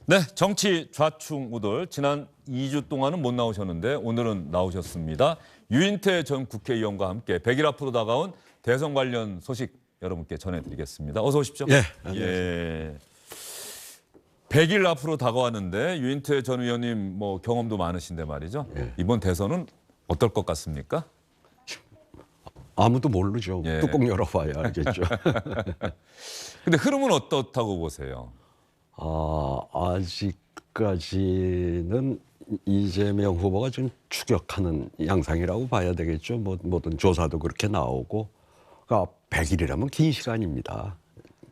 네, 정치 좌충우돌 지난 2주 동안은 못 나오셨는데 오늘은 나오셨습니다. 유인태 전 국회의원과 함께 100일 앞으로 다가온 대선 관련 소식 여러분께 전해드리겠습니다. 어서 오십시오. 예, 예. 100일 앞으로 다가왔는데 유인태 전 의원님 뭐 경험도 많으신데 말이죠. 예. 이번 대선은 어떨 것 같습니까? 아무도 모르죠. 예. 뚜껑 열어봐야 알겠죠. 근데 흐름은 어떻다고 보세요? 아직까지는 이재명 후보가 좀 추격하는 양상이라고 봐야 되겠죠. 모든 조사도 그렇게 나오고. 그러니까 100일이라면 긴 시간입니다.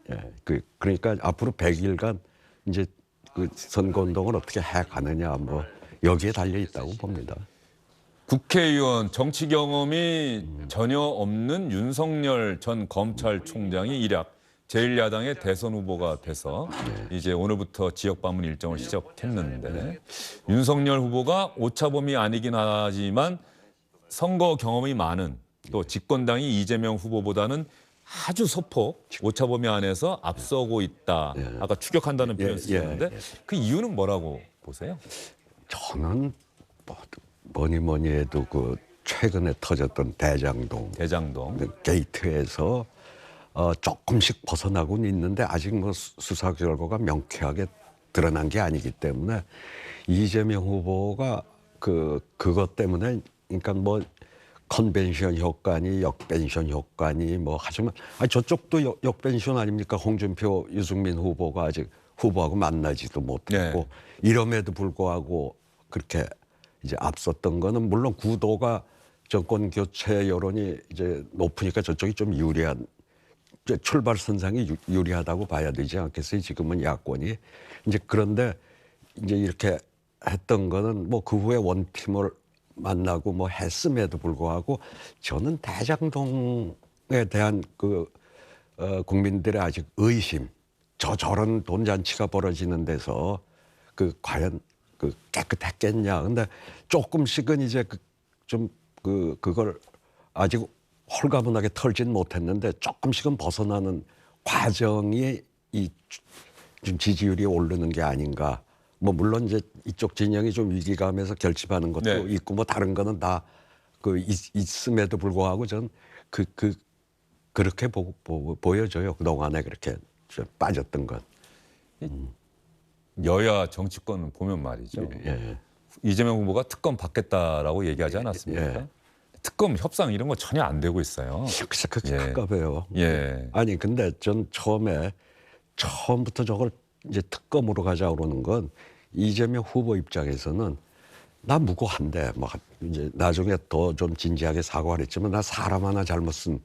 예, 그러니까 앞으로 100일간 이제 그 선거운동을 어떻게 해가느냐 뭐 여기에 달려 있다고 봅니다. 국회의원 정치 경험이 전혀 없는 윤석열 전 검찰총장이 일약 제1야당의 대선 후보가 돼서 이제 오늘부터 지역 방문 일정을 시작했는데 윤석열 후보가 오차범위 아니긴 하지만 선거 경험이 많은 또 집권당이 이재명 후보보다는 아주 소폭 오차범위 안에서 앞서고 있다. 아까 추격한다는 표현 쓰셨는데 그 이유는 뭐라고 보세요? 저는 뭐니 해도 그 최근에 터졌던 대장동 게이트에서 조금씩 벗어나고는 있는데 아직 뭐 수사 결과가 명쾌하게 드러난 게 아니기 때문에 이재명 후보가 그것 때문에 그러니까 뭐 컨벤션 효과니 역벤션 효과니 뭐 하지만 저쪽도 역벤션 아닙니까? 홍준표, 유승민 후보가 아직 후보하고 만나지도 못했고 이럼에도 불구하고 그렇게 이제 앞섰던 거는 물론 구도가 정권 교체 여론이 이제 높으니까 저쪽이 좀 유리한 출발선상이 유리하다고 봐야 되지 않겠어요? 지금은 야권이 이제 그런데 이제 이렇게 했던 거는 뭐 그 후에 원팀을 만나고 뭐 했음에도 불구하고 저는 대장동에 대한 국민들의 아직 의심, 저런 돈잔치가 벌어지는 데서 과연 깨끗했겠냐. 근데 조금씩은 이제 그걸 아직 홀가분하게 털진 못했는데 조금씩은 벗어나는 과정이 좀 지지율이 오르는 게 아닌가. 뭐 물론 이제 이쪽 진영이 좀 위기감에서 결집하는 것도 있고 뭐 다른 거는 다 있음에도 불구하고 전 그렇게 보여져요. 그동안에 그렇게 좀 빠졌던 것. 여야 정치권 보면 말이죠. 이재명 후보가 특검 받겠다라고 얘기하지 않았습니까? 특검 협상 이런 거 전혀 안 되고 있어요. 글쎄 그게 큰가 봐요. 아니 근데 전 처음부터 저걸 이제 특검으로 가자 그러는 건 이재명 후보 입장에서는 나 무고한데 뭐 이제 나중에 더 좀 진지하게 사과를 했지만 나 사람 하나 잘못 쓴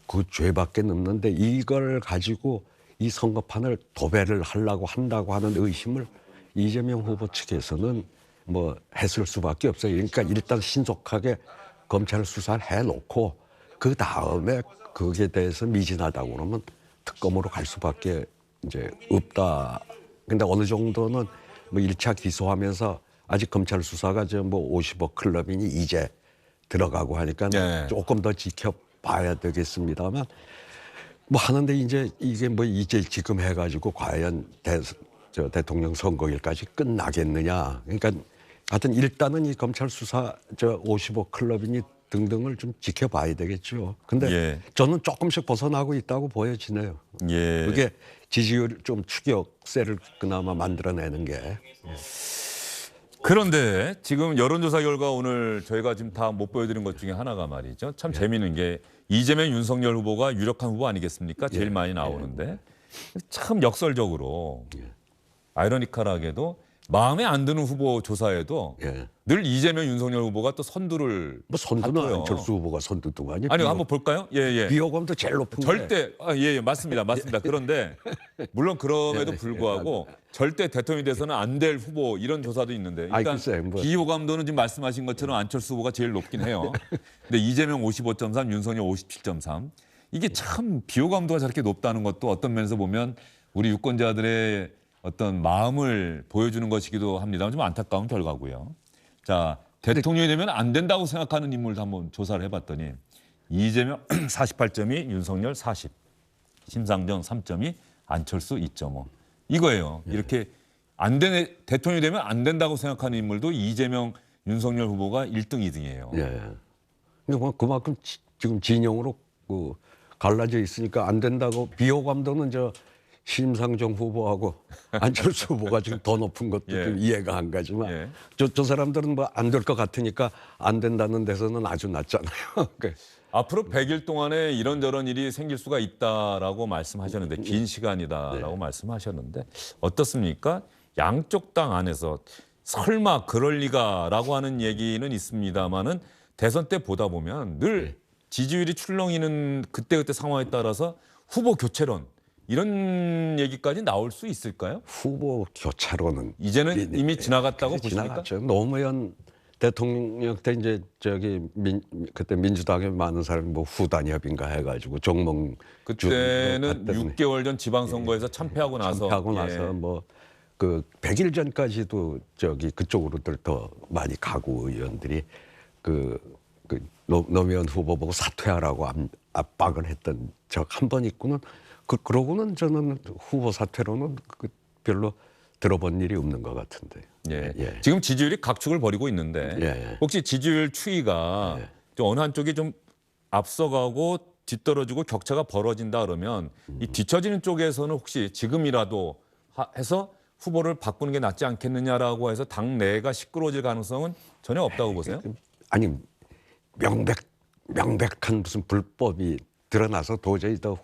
그 죄밖에 없는데 이걸 가지고 이 선거판을 도배를 하려고 한다고 하는 의심을 이재명 후보 측에서는 뭐 했을 수밖에 없어요. 그러니까 일단 신속하게 검찰 수사를 해놓고 그 다음에 거기에 대해서 미진하다고 그러면 특검으로 갈 수밖에 이제 없다. 근데 어느 정도는 뭐 1차 기소하면서 아직 검찰 수사가 뭐 50억 클럽이니 이제 들어가고 하니까 조금 더 지켜봐야 되겠습니다만 뭐 하는데 이제 이게 뭐 이제 지금 해가지고 과연 대통령 선거일까지 끝나겠느냐. 그러니까 하여튼 일단은 이 검찰 수사 55 클럽이니 등등을 좀 지켜봐야 되겠죠. 근데 저는 조금씩 벗어나고 있다고 보여지네요. 그게 지지율 좀 추격세를 그나마 만들어내는 게. 그런데 지금 여론조사 결과 오늘 저희가 지금 다 못 보여드린 것 중에 하나가 말이죠. 참 재미있는 게 이재명, 윤석열 후보가 유력한 후보 아니겠습니까? 제일 많이 나오는데 참 역설적으로 아이러니컬하게도 마음에 안 드는 후보 조사에도 늘 이재명, 윤석열 후보가 또 선두를 뭐 선두는 안철수 후보가 선두도 아니에요. 아니 한번 볼까요? 비호감도 제일 높은 절대 맞습니다. 그런데 물론 그럼에도 불구하고 절대 대통령이 돼서는 안 될 후보 이런 조사도 있는데 일단 비호감도는 지금 말씀하신 것처럼 안철수 후보가 제일 높긴 해요. 근데 이재명 55.3, 윤석열 57.3 이게 참 비호감도가 저렇게 높다는 것도 어떤 면에서 보면 우리 유권자들의 어떤 마음을 보여주는 것이기도 합니다만 좀 안타까운 결과고요. 자, 대통령이 되면 안 된다고 생각하는 인물도 한번 조사를 해봤더니 이재명 48.2, 윤석열 40, 심상정 3.2, 안철수 2.5 이거예요. 이렇게 대통령이 되면 안 된다고 생각하는 인물도 이재명, 윤석열 후보가 1등, 2등이에요. 예. 근데 그만큼 지금 진영으로 갈라져 있으니까 안 된다고 비호감도는 저 심상정 후보하고 안철수 후보가 지금 더 높은 것도 예. 좀 이해가 안 가지만 예. 저 사람들은 뭐 안 될 것 같으니까 안 된다는 데서는 아주 낮잖아요. 앞으로 100일 동안에 이런저런 일이 생길 수가 있다라고 말씀하셨는데 긴 시간이다라고 말씀하셨는데 어떻습니까? 양쪽 당 안에서 설마 그럴 리가라고 하는 얘기는 있습니다만은 대선 때 보다 보면 늘 지지율이 출렁이는 그때그때 상황에 따라서 후보 교체론 이런 얘기까지 나올 수 있을까요? 후보 교차로는 이제는 이미 지나갔다고 보십니까? 지나갔죠. 노무현 대통령 때 이제 그때 민주당에 많은 사람이 뭐 후단협인가 해가지고 정몽 그때는 6개월 전 지방선거에서 참패하고 나서 뭐 그 100일 전까지도 그쪽으로들 더 많이 가고 의원들이 노무현 후보 보고 사퇴하라고 압박을 했던 적 한 번 있고는 그러고는 저는 후보 사퇴로는 별로 들어본 일이 없는 것 같은데. 예. 예. 지금 지지율이 각축을 벌이고 있는데 예. 혹시 지지율 추이가 좀 어느 한쪽이 좀 앞서가고 뒤떨어지고 격차가 벌어진다 그러면 이 뒤처지는 쪽에서는 혹시 지금이라도 해서 후보를 바꾸는 게 낫지 않겠느냐라고 해서 당 내가 시끄러워질 가능성은 전혀 없다고 보세요? 아니 명백한 무슨 불법이 드러나서 도저히 더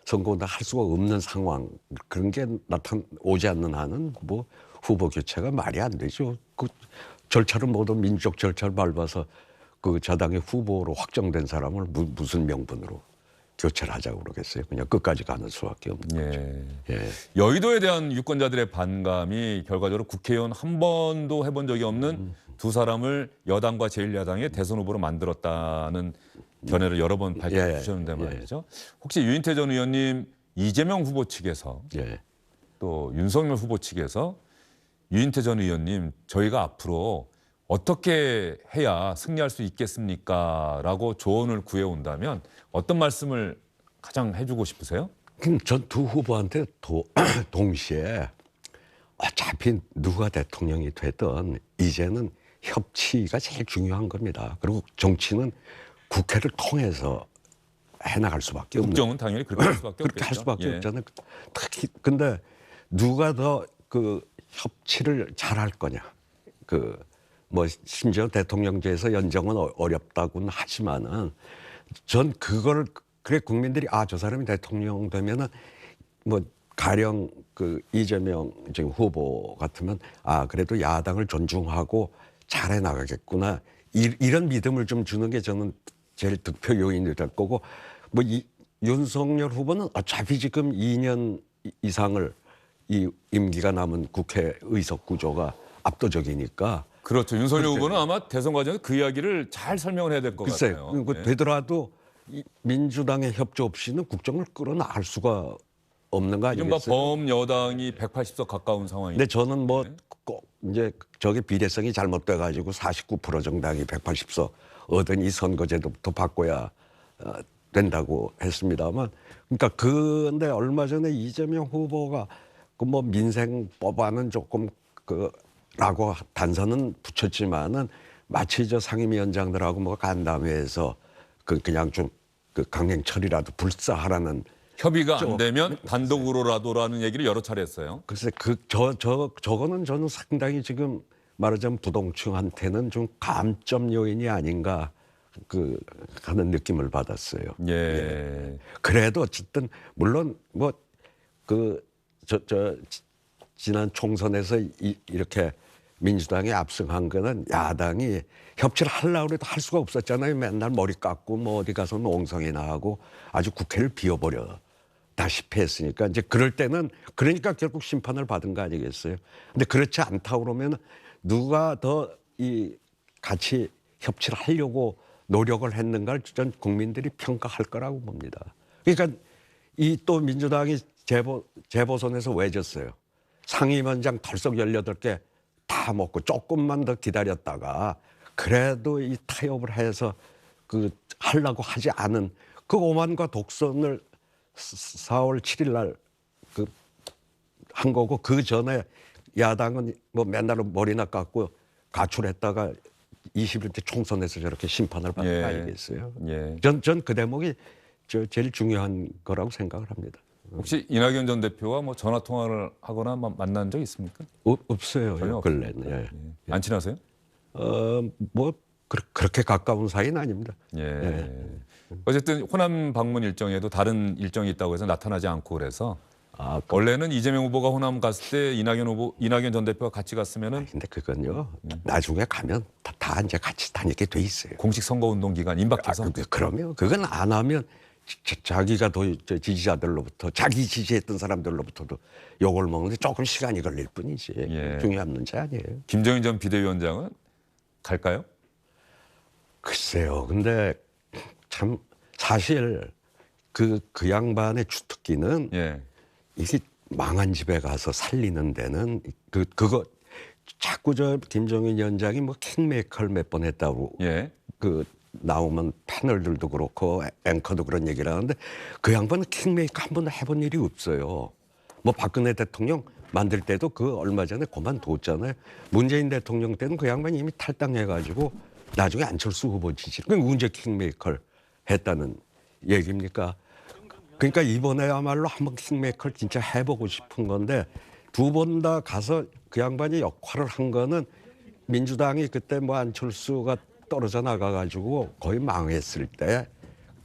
선거운동 할 수가 없는 상황 그런 게 오지 않는 한은 뭐 후보 교체가 말이 안 되죠. 그 절차를 모두 민주적 절차를 밟아서 그 자당의 후보로 확정된 사람을 무슨 명분으로 교체를 하자고 그러겠어요. 그냥 끝까지 가는 수밖에 없는 거죠. 예. 여의도에 대한 유권자들의 반감이 결과적으로 국회의원 한 번도 해본 적이 없는 두 사람을 여당과 제1야당의 대선 후보로 만들었다는 견해를 여러 번 밝혀 주셨는데 말이죠. 혹시 유인태 전 의원님 이재명 후보 측에서 또 윤석열 후보 측에서 유인태 전 의원님 저희가 앞으로 어떻게 해야 승리할 수 있겠습니까? 라고 조언을 구해온다면 어떤 말씀을 가장 해주고 싶으세요? 전 두 후보한테 동시에 어차피 누가 대통령이 되든 이제는 협치가 제일 중요한 겁니다. 그리고 정치는 국회를 통해서 해나갈 수밖에 없는. 국정은 당연히 그렇게 할 수밖에 그렇게 없겠죠. 할 수밖에 없잖아요. 특히 근데 누가 더 협치를 잘할 거냐. 뭐 심지어 대통령제에서 연정은 어렵다고는 하지만은 전 그걸 그래 국민들이 저 사람이 대통령 되면은 뭐 가령 이재명 지금 후보 같으면 그래도 야당을 존중하고 잘해 나가겠구나 이런 믿음을 좀 주는 게 저는 제일 득표 요인이 될 거고 뭐 윤석열 후보는 어차피 지금 2년 이상을 이 임기가 남은 국회 의석 구조가 압도적이니까. 그렇죠. 윤석열 후보는 아마 대선 과정에서 그 이야기를 잘 설명을 해야 될 것 같아요. 되더라도 민주당의 협조 없이는 국정을 끌어나갈 수가 없는 거 아니겠어요? 이른바 범여당이 180석 가까운 상황인데. 근데 저는 뭐 꼭 이제 저게 비례성이 잘못돼 가지고 49% 정당이 180석 얻은 이 선거제도부터 바꿔야 된다고 했습니다만, 그러니까 근데 얼마 전에 이재명 후보가 뭐 민생 법안은 조금 라고 단서는 붙였지만은 마치 저 상임위원장들하고 뭐 간담회에서 그냥 좀 강행 처리라도 불사하라는 협의가 안 되면 단독으로라도라는 얘기를 여러 차례 했어요. 글쎄 저거는 저는 상당히 지금 말하자면 부동층한테는 좀 감점 요인이 아닌가 하는 느낌을 받았어요. 예. 그래도 어쨌든 물론 뭐 지난 총선에서 이렇게 민주당이 압승한 거는 야당이 협치를 하려고 해도 할 수가 없었잖아요. 맨날 머리 깎고 뭐 어디 가서 농성이나 하고 아주 국회를 비워버렸다시피 했으니까 이제 그럴 때는 그러니까 결국 심판을 받은 거 아니겠어요. 근데 그렇지 않다 그러면 누가 더 같이 협치를 하려고 노력을 했는가를 전 국민들이 평가할 거라고 봅니다. 그러니까 또 민주당이 재보선에서 왜 졌어요? 상임위원장 털썩 18개 다 먹고 조금만 더 기다렸다가 그래도 이 타협을 해서 하려고 하지 않은 오만과 독선을 4월 7일 날 한 거고 그 전에 야당은 뭐 맨날 머리나 깎고 가출했다가 21대 총선에서 저렇게 심판을 받는 거 아니겠어요? 전 그 대목이 제일 중요한 거라고 생각을 합니다. 혹시 이낙연 전 대표와 뭐 전화 통화를 하거나 만난 적 있습니까? 없어요. 근래는. 안 친하세요? 뭐 그렇게 가까운 사이는 아닙니다. 어쨌든 호남 방문 일정에도 다른 일정이 있다고 해서 나타나지 않고 그래서 원래는 이재명 후보가 호남 갔을 때 이낙연 전 대표가 같이 갔으면은. 근데 그건요. 나중에 가면 다 이제 같이 다니게 돼 있어요. 공식 선거운동 기간 임박해서. 그러면 그건 안 하면 자기가 더 지지자들로부터 자기 지지했던 사람들로부터도 욕을 먹는데 조금 시간이 걸릴 뿐이지. 중요한 문제 아니에요. 김정인 전 비대위원장은 갈까요? 글쎄요. 근데 참 사실 그 양반의 주특기는 이게 망한 집에 가서 살리는 데는 그거 자꾸 김정인 위원장이 뭐 킹메이커를 몇 번 했다고 그 나오면 패널들도 그렇고 앵커도 그런 얘기를 하는데 그 양반은 킹메이커 한 번도 해본 일이 없어요. 뭐 박근혜 대통령 만들 때도 그 얼마 전에 그만뒀잖아요. 문재인 대통령 때는 그 양반이 이미 탈당해가지고 나중에 안철수 후보 지지를 그게 언제 킹메이커를 했다는 얘기입니까? 그러니까 이번에야말로 한번 킹메이커를 진짜 해보고 싶은 건데 두 번 다 가서 그 양반이 역할을 한 거는 민주당이 그때 뭐 안철수가 떨어져 나가가지고 거의 망했을 때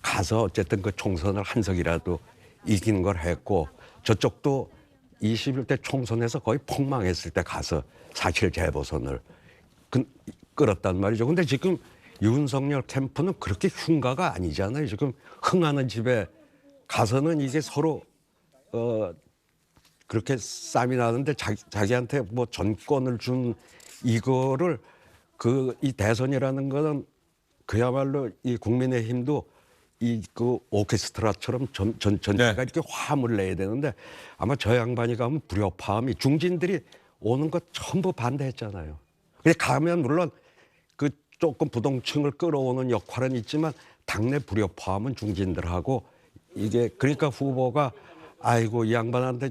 가서 어쨌든 그 총선을 한 석이라도 이긴 걸 했고 저쪽도 21대 총선에서 거의 폭망했을 때 가서 사실 재보선을 끌었단 말이죠. 근데 지금 윤석열 캠프는 그렇게 흉가가 아니잖아요. 지금 흥하는 집에 가서는 이게 서로 그렇게 싸움이 나는데 자기한테 뭐 전권을 준 이거를 이 대선이라는 거는 그야말로 이 국민의힘도 그 오케스트라처럼 전체가 이렇게 화음을 내야 되는데 아마 저 양반이 가면 불협화음이 중진들이 오는 거 전부 반대했잖아요. 근데 가면 물론 그 조금 부동층을 끌어오는 역할은 있지만 당내 불협화음은 중진들하고 이게 그러니까 후보가 아이고 이 양반한테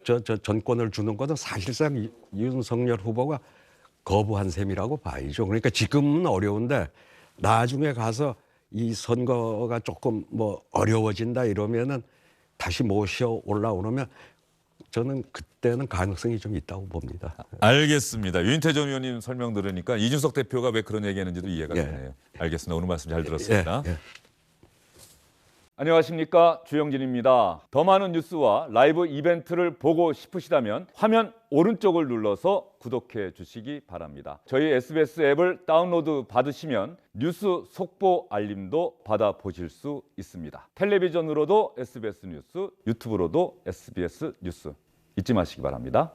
저 전권을 주는 것은 사실상 윤석열 후보가 거부한 셈이라고 봐야죠. 그러니까 지금은 어려운데 나중에 가서 이 선거가 조금 뭐 어려워진다 이러면은 다시 모셔 올라오면 저는 그때는 가능성이 좀 있다고 봅니다. 알겠습니다. 유인태 전 의원님 설명 들으니까 이준석 대표가 왜 그런 얘기했는지도 이해가 되네요. 알겠습니다. 오늘 말씀 잘 들었습니다. 안녕하십니까, 주영진입니다. 더 많은 뉴스와 라이브 이벤트를 보고 싶으시다면 화면 오른쪽을 눌러서 구독해 주시기 바랍니다. 저희 SBS 앱을 다운로드 받으시면 뉴스 속보 알림도 받아보실 수 있습니다. 텔레비전으로도 SBS 뉴스, 유튜브로도 SBS 뉴스 잊지 마시기 바랍니다.